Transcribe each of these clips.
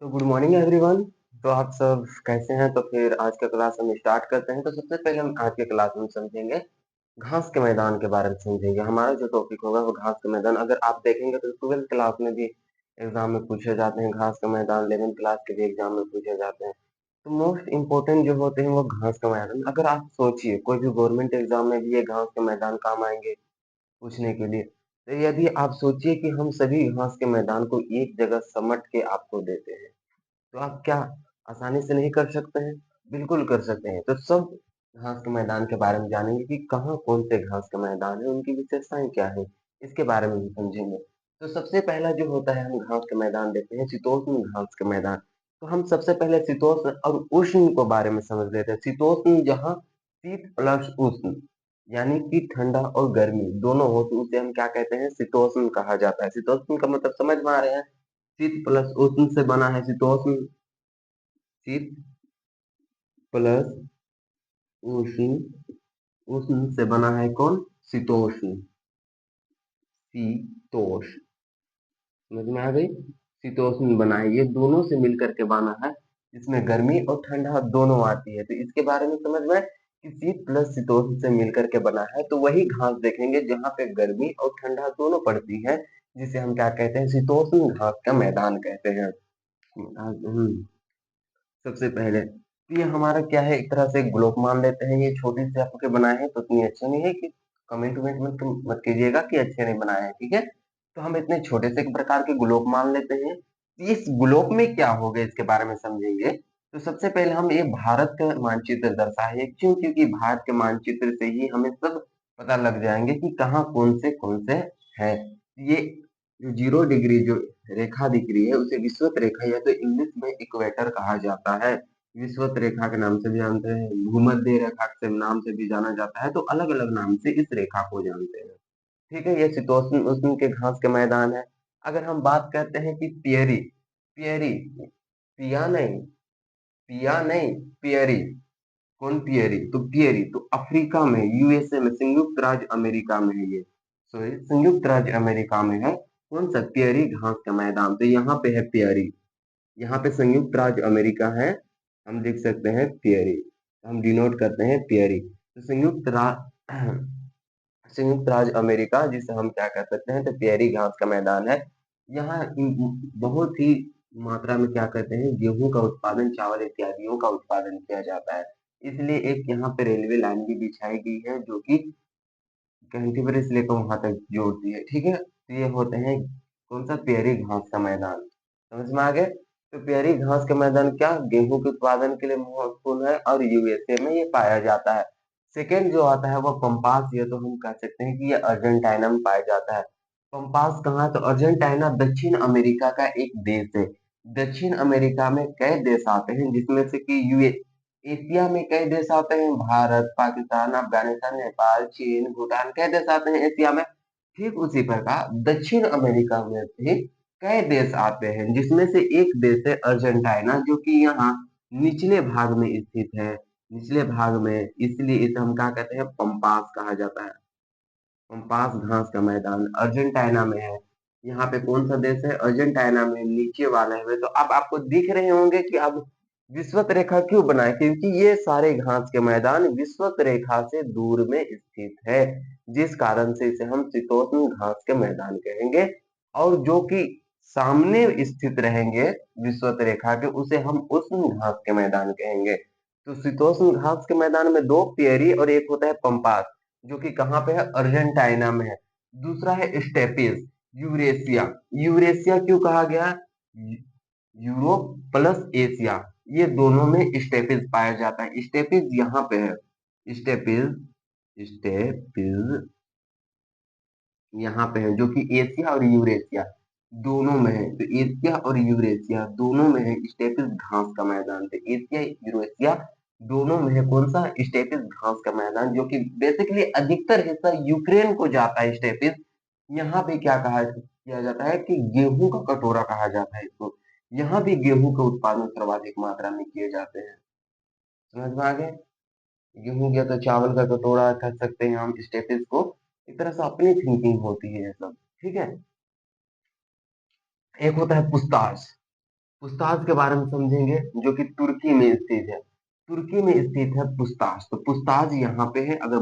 तो good morning everyone. तो आप सब कैसे हैं? तो फिर आज का क्लास हम स्टार्ट करते हैं। तो सबसे पहले हम आज के क्लास में समझेंगे घास के मैदान के बारे में समझेंगे। हमारा जो टॉपिक होगा वो घास के मैदान। अगर आप देखेंगे तो 12th क्लास में भी एग्जाम में पूछे जाते हैं घास का मैदान, 11th क्लास के भी एग्जाम में पूछे जाते हैं। तो मोस्ट इम्पोर्टेंट जो होते हैं वो घास का मैदान। अगर आप सोचिए कोई भी गवर्नमेंट एग्जाम में भी ये घास के मैदान काम आएंगे पूछने के लिए। तो यदि आप सोचिए कि हम सभी घास के मैदान को एक जगह समट के आपको देते हैं, तो आप क्या आसानी से नहीं कर सकते हैं? बिल्कुल कर सकते हैं। तो सब घास के मैदान के बारे में जानेंगे कि कहाँ कौन से घास के मैदान है, उनकी विशेषताएं क्या है, इसके बारे में भी समझेंगे। तो सबसे पहला जो होता है हम घास के मैदान देते हैं शीतोष्ण घास के मैदान। तो हम सबसे पहले शीतोष्ण और उष्ण को बारे में समझ लेते हैं। शीतोष्ण जहाँ शीत प्लस उष्ण यानी कि ठंडा और गर्मी दोनों हो तो उसे हम क्या कहते हैं? शीतोष्ण कहा जाता है। शीतोष्ण का मतलब समझ में आ रहे हैं? शीत प्लस उष्ण से बना है शीतोष्ण। शीत प्लस उष्ण, उष्ण से बना है कौन? शीतोष्ण। शीतोष्ण समझ में आ गई? शीतोष्ण बना है, ये दोनों से मिलकर के बना है जिसमें गर्मी और ठंडा दोनों आती है। तो इसके बारे में समझ में कि शीत प्लस शीतोष्ण से मिलकर के बना है। तो वही घास देखेंगे जहाँ पे गर्मी और ठंडा दोनों पड़ती है, जिसे हम क्या कहते हैं? शीतोष्ण घास का मैदान कहते हैं। सबसे पहले तो ये हमारा क्या है, एक तरह से ग्लोब मान लेते हैं। ये छोटी सी आपके बनाए हैं तो इतनी अच्छे नहीं है कि कमेंट वमेंट मत कीजिएगा कि अच्छे नहीं बनाए हैं, ठीक है? तो हम इतने छोटे से एक प्रकार के ग्लोब मान लेते हैं। इस ग्लोब में क्या होगा इसके बारे में समझेंगे। तो सबसे पहले हम ये भारत का मानचित्र दर्शाए, क्यों? क्योंकि भारत के मानचित्र से ही हमें सब पता लग जाएंगे कि कहाँ कौन से है। ये जो 0 डिग्री जो रेखा दिख रही है उसे विषुवत रेखा या तो इंग्लिश में इक्वेटर कहा जाता है। विषुवत रेखा के नाम से भी जानते हैं, भूमध्य रेखा के नाम से भी जाना जाता है। तो अलग अलग नाम से इस रेखा को जानते हैं, ठीक है? ये शीतोष्ण उष्ण के घास के मैदान है। अगर हम बात करते हैं कि पियरी, पियरी, पिया नहीं, पिया नहीं, पियरी, कौन पियरी? तो पियरी तो अफ्रीका में, यूएसए में, संयुक्त राज्य अमेरिका में है ये। सॉरी, संयुक्त राज्य अमेरिका में है। कौन सा? पियरी घास का मैदान। तो यहाँ पे है पियरी, यहाँ पे संयुक्त राज्य अमेरिका है, हम देख सकते हैं पियरी, हम डिनोट करते हैं पियरी। तो संयुक्त राज्य अमेरिका जिसे हम क्या कर सकते हैं? तो पियरी घास का मैदान है। यहाँ बहुत ही मात्रा में क्या करते हैं? गेहूं का उत्पादन, चावल इत्यादियों का उत्पादन किया जाता है। इसलिए एक यहाँ पे रेलवे लाइन भी बिछाई गई है जो कि कैंटीबरी से लेकर वहां तक जोड़ती है, ठीक है? तो ये होते हैं कौन सा? पियरी घास का मैदान। समझ में आ गए? तो पियरी घास का मैदान क्या गेहूं के उत्पादन के लिए महत्वपूर्ण है और यूएसए में ये पाया जाता है। सेकेंड जो आता है वो पंपास। ये तो हम कह सकते हैं कि ये अर्जेंटीना में पाया जाता है। पंपास कहाँ है? तो अर्जेंटीना दक्षिण अमेरिका का एक देश है। दक्षिण अमेरिका में कई देश आते हैं जिसमें से कि यूए एशिया में कई देश आते हैं, भारत, पाकिस्तान, अफगानिस्तान, नेपाल, चीन, भूटान, कई देश आते हैं एशिया में। ठीक उसी प्रकार दक्षिण अमेरिका में भी कई देश आते हैं जिसमें से एक देश है अर्जेंटीना, जो कि यहाँ निचले भाग में स्थित है। निचले भाग में, इसलिए इसे हम क्या कहते हैं? पंपास कहा जाता है। पंपास घास का मैदान अर्जेंटीना में है। यहाँ पे कौन सा देश है? अर्जेंटीना में, नीचे वाले में। तो अब आपको दिख रहे होंगे कि अब विषुवत रेखा क्यों बनाए, क्योंकि ये सारे घास के मैदान विषुवत रेखा से दूर में स्थित है, जिस कारण से इसे हम शीतोष्ण घास के मैदान कहेंगे। और जो कि सामने स्थित रहेंगे विषुवत रेखा के, उसे हम उष्ण घास के मैदान कहेंगे। तो शीतोष्ण घास के मैदान में दो, पियरी और एक होता है पंपास, जो कि कहाँ पे है? अर्जेंटीना में है। दूसरा है स्टेपिस, यूरेशिया। यूरेशिया क्यों कहा गया? यूरोप प्लस एशिया, ये दोनों में स्टेपिस पाया जाता है। स्टेपिस यहाँ पे है, स्टेपिस, स्टेपिस यहाँ पे है, जो कि एशिया और यूरेशिया दोनों में है। तो एशिया और यूरेशिया दोनों में है स्टेपिस घास का मैदान। तो एशिया यूरेशिया दोनों में है कौन सा? स्टेपिस घास का मैदान, जो कि बेसिकली अधिकतर हिस्सा यूक्रेन को जाता है स्टेपिस। यहाँ पे क्या कहा किया जाता है कि गेहूं का कटोरा कहा जाता है इसको। यहाँ भी गेहूं का उत्पादन सर्वाधिक मात्रा में किए जाते हैं। समझ में आ गए? गेहूं या तो चावल का कटोरा कह सकते हैं हम स्टेपिस को। एक तरह से अपनी थिंकिंग होती है ये सब, ठीक है? एक होता है पूछताछ। पुस्ताज के बारे में समझेंगे, जो कि तुर्की में स्थित है। तुर्की में स्थित है पुस्ताज। तो पुस्ताज यहाँ पे है। अगर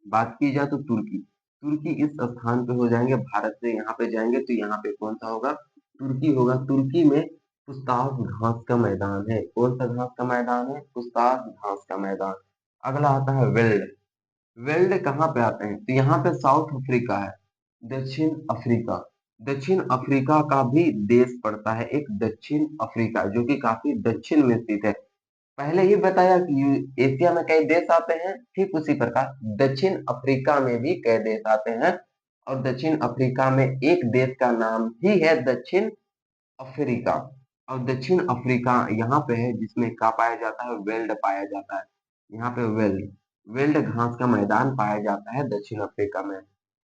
बात की जाए तो तुर्की, तुर्की इस स्थान पे हो जाएंगे। भारत से यहाँ पे जाएंगे तो यहाँ पे कौन सा होगा? तुर्की होगा। तुर्की में पुस्ताज घास का मैदान है। कौन सा घास का मैदान है? पुस्ताज घास का मैदान। अगला आता है वेल्ड। वेल्ड कहाँ पे आते हैं? तो यहाँ पे साउथ अफ्रीका है, दक्षिण अफ्रीका। दक्षिण अफ्रीका का भी देश पड़ता है एक, दक्षिण अफ्रीका, जो कि काफी दक्षिण में स्थित है। पहले ही बताया कि एशिया में कई देश आते हैं, ठीक उसी प्रकार दक्षिण अफ्रीका में भी कई देश आते हैं। और दक्षिण अफ्रीका में एक देश का नाम ही है दक्षिण अफ्रीका। और दक्षिण अफ्रीका यहाँ पे है, जिसमें क्या पाया जाता है? वेल्ड पाया जाता है। यहाँ पे वेल्ड, वेल्ड घास का मैदान पाया जाता है दक्षिण अफ्रीका में।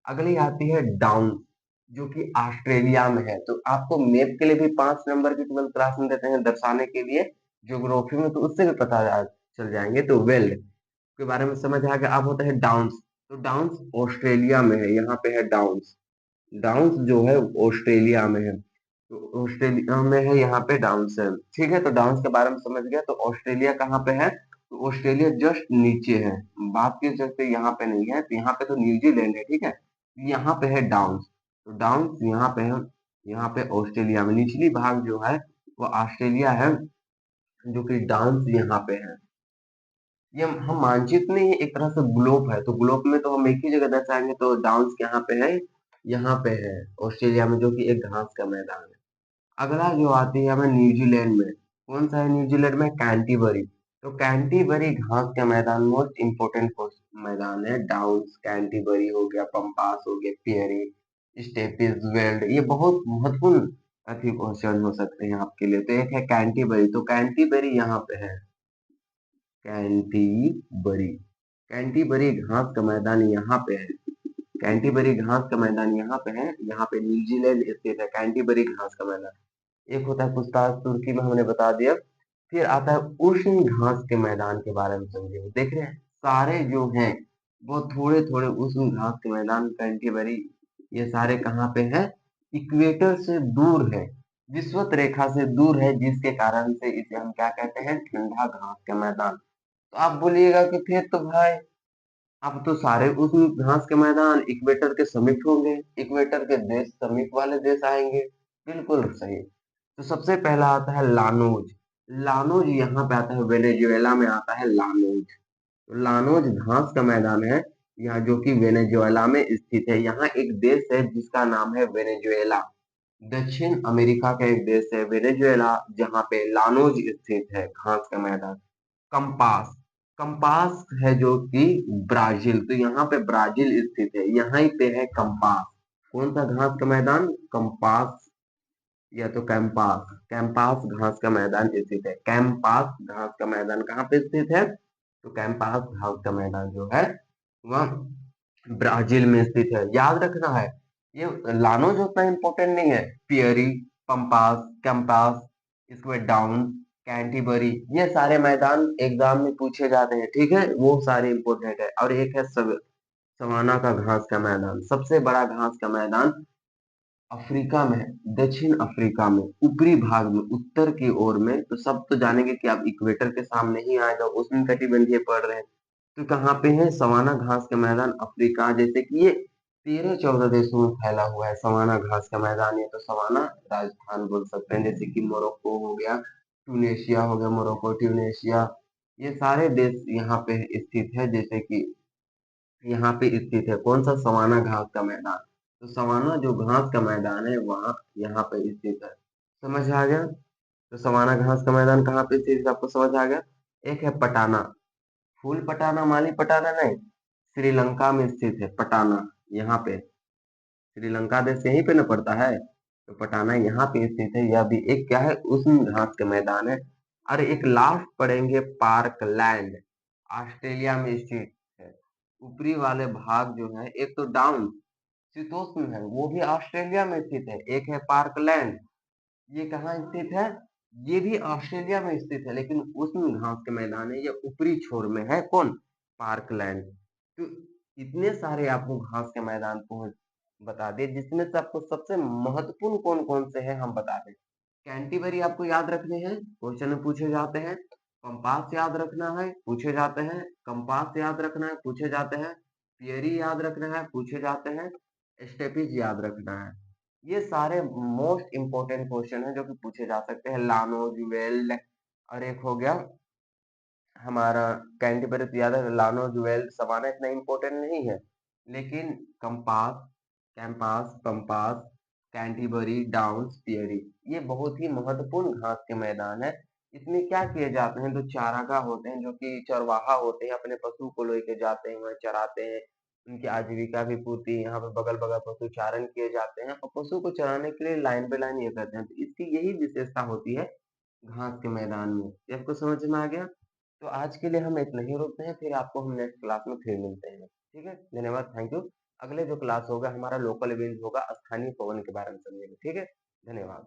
अगली आती है डाउन, जो कि ऑस्ट्रेलिया में है। तो आपको मैप के लिए भी 5 नंबर की 12th क्लास में देते हैं दर्शाने के लिए, ज्योग्राफी में, तो उससे भी चल जाएंगे। तो वेल्ड के बारे में समझ आ गया। अब होता है डाउन्स। तो डाउन्स ऑस्ट्रेलिया में है। यहाँ पे है डाउन्स। डाउन्स जो है ऑस्ट्रेलिया में है। तो ऑस्ट्रेलिया में है, यहाँ पे डाउन्स है। ठीक है, तो डाउन्स के बारे में समझ गया। तो ऑस्ट्रेलिया कहाँ पे है? तो ऑस्ट्रेलिया जस्ट नीचे है। बात की सकते यहाँ पे नहीं है, तो यहाँ पे तो न्यूजीलैंड है। ठीक है, यहाँ पे है डाउन्स। तो डाउन्स यहाँ पे है, यहाँ पे ऑस्ट्रेलिया में निचली भाग जो है वो ऑस्ट्रेलिया है, जो कि डाउन्स यहाँ पे है। ये हम मानचित्र नहीं है, एक तरह से ग्लोब है। तो ग्लोब में तो हम एक ही जगह दर्शाएंगे। तो डाउन्स कहाँ पे है? यहाँ पे है ऑस्ट्रेलिया में, जो कि एक घास का मैदान है। अगला जो आती है हमें न्यूजीलैंड में। कौन सा है न्यूजीलैंड में? कैंटीबरी। तो कैंटीबरी घास का मैदान मोस्ट इंपोर्टेंट मैदान है। डाउन्स, कैंटीबरी हो गया, पंपास हो गया, पियरी, स्टेपिस, वेल्ड, ये बहुत महत्वपूर्ण अति क्वेश्चन हो सकते हैं आपके लिए। तो एक है कैंटीबरी। तो कैंटीबरी यहाँ पे है, कैंटीबरी। कैंटीबरी घास का मैदान यहाँ पे है। कैंटीबरी घास का मैदान यहाँ पे है। यहाँ पे न्यूजीलैंड स्थित है, कैंटीबरी घास का मैदान। एक होता है पुस्ताज, तुर्की में हमने बता दिया। फिर आता है उष्ण घास के मैदान के बारे में समझेंगे। देख रहे हैं सारे जो हैं वो थोड़े थोड़े उष्ण घास के मैदान, कैंटीबरी, ये सारे कहाँ पे हैं? इक्वेटर से दूर है, विषुवत रेखा से दूर है, जिसके कारण से इसे हम क्या कहते हैं? ठंडा घास के मैदान। तो आप बोलिएगा कि फिर तो भाई अब तो सारे उस घास के मैदान इक्वेटर के समीप होंगे, इक्वेटर के देश समीप वाले देश आएंगे। बिल्कुल सही। तो सबसे पहला आता है लानोज। लानोज यहाँ पे आता है, वेनेजुएला में आता है लानोज। तो लानोज घास का मैदान है यहाँ, जो कि वेनेजुएला में स्थित है। यहाँ एक देश है जिसका नाम है वेनेजुएला। दक्षिण अमेरिका का एक देश है वेनेजुएला, जहाँ पे लानोज स्थित है घास का मैदान। कंपास, कंपास है जो कि ब्राजील। तो यहाँ पे ब्राजील स्थित है, यहाँ पे है कंपास। कौन सा घास का मैदान? कंपास, या तो कैंपास। कैंपास घास का मैदान स्थित है। कैंपास घास का मैदान कहाँ पे स्थित है? तो कैंपास घास का मैदान जो है वह ब्राजील में स्थित है। याद रखना है, ये लानोज उतना इंपॉर्टेंट नहीं है। पियरी, पंपास, कैंपास, इसके बाद डाउन, कैंटीबरी, ये सारे मैदान एग्जाम में पूछे जाते हैं। ठीक है, वो सारे इंपॉर्टेंट है। और एक है सब सवाना का घास का मैदान, सबसे बड़ा घास का मैदान अफ्रीका में है, दक्षिण अफ्रीका में, ऊपरी भाग में, उत्तर की ओर में। तो सब तो जानेंगे कि आप इक्वेटर के सामने ही आएगा, उसमें कटिबंधीय पड़ रहे हैं। तो कहाँ पे है? सवाना घास का मैदान अफ्रीका। जैसे कि ये 13-14 देशों में फैला हुआ है सवाना घास का मैदान। ये तो सवाना राजस्थान बोल सकते हैं, जैसे कि मोरक्को हो गया, ट्यूनेशिया हो गया, मोरक्को, ट्यूनेशिया, ये सारे देश यहाँ पे स्थित है। जैसे कि यहाँ पे स्थित है कौन सा? सवाना घास का मैदान। तो सवाना जो घास का मैदान है वहाँ यहाँ पे स्थित है। समझ आ गया? तो सवाना घास का मैदान कहाँ पे स्थित है, आपको समझ आ गया। एक है पटाना, फूल पटाना, माली पटाना नहीं, श्रीलंका में स्थित है पटाना। यहाँ पे श्रीलंका देश यहीं पे न पड़ता है, तो पटाना यहाँ पे स्थित है। यह भी एक क्या है? उष्ण घास का मैदान है। और एक लास्ट पढ़ेंगे पार्कलैंड, ऑस्ट्रेलिया में स्थित है। ऊपरी वाले भाग जो है, एक तो डाउन शीतोष्ण है, वो भी ऑस्ट्रेलिया में स्थित है। एक है पार्कलैंड, ये कहाँ स्थित है? ये भी ऑस्ट्रेलिया में स्थित है, लेकिन उष्ण घास के मैदान है, ये ऊपरी छोर में है। कौन? पार्कलैंड। तो इतने सारे आपको घास के मैदान पहुंच बता दिए, जिसमें से आपको सबसे महत्वपूर्ण कौन कौन से हैं हम बता दें। कैंटिबरी आपको याद रखने हैं, क्वेश्चन में पूछे जाते हैं। कंपास याद रखना है, पूछे जाते हैं। कंपास याद रखना है, पूछे जाते हैं। पियरी याद रखना है, पूछे जाते हैं। स्टेपिज याद रखना है। ये सारे मोस्ट इंपोर्टेंट क्वेश्चन हैं जो कि पूछे जा सकते हैं। लानो, ज्वेल और एक हो गया हमारा कैंटरबरी तो याद है। लानो, ज्वेल, सवाना इतना इम्पोर्टेंट नहीं है, लेकिन campos, campos, campos, Canterbury, Downs, prairie, ये बहुत ही महत्वपूर्ण घास के मैदान है। इसमें क्या किए जाते हैं, तो चारागाह होते हैं जो कि चरवाहा होते हैं, अपने पशु को लेके जाते हैं, वहाँ चराते हैं। उनकी आजीविका भी पूर्ति यहाँ पे बगल बगल पशु चारण किए जाते हैं और पशु को चराने के लिए लाइन बाय लाइन ये करते हैं। तो इसकी यही विशेषता होती है घास के मैदान में। ये आपको समझ में आ गया? तो आज के लिए हम इतना ही रोकते हैं, फिर आपको हम नेक्स्ट क्लास में फिर मिलते हैं। ठीक है? धन्यवाद, थैंक यू। अगले जो क्लास होगा हमारा लोकल इवेंट होगा, स्थानीय पवन के बारे में समझेंगे। ठीक है? धन्यवाद।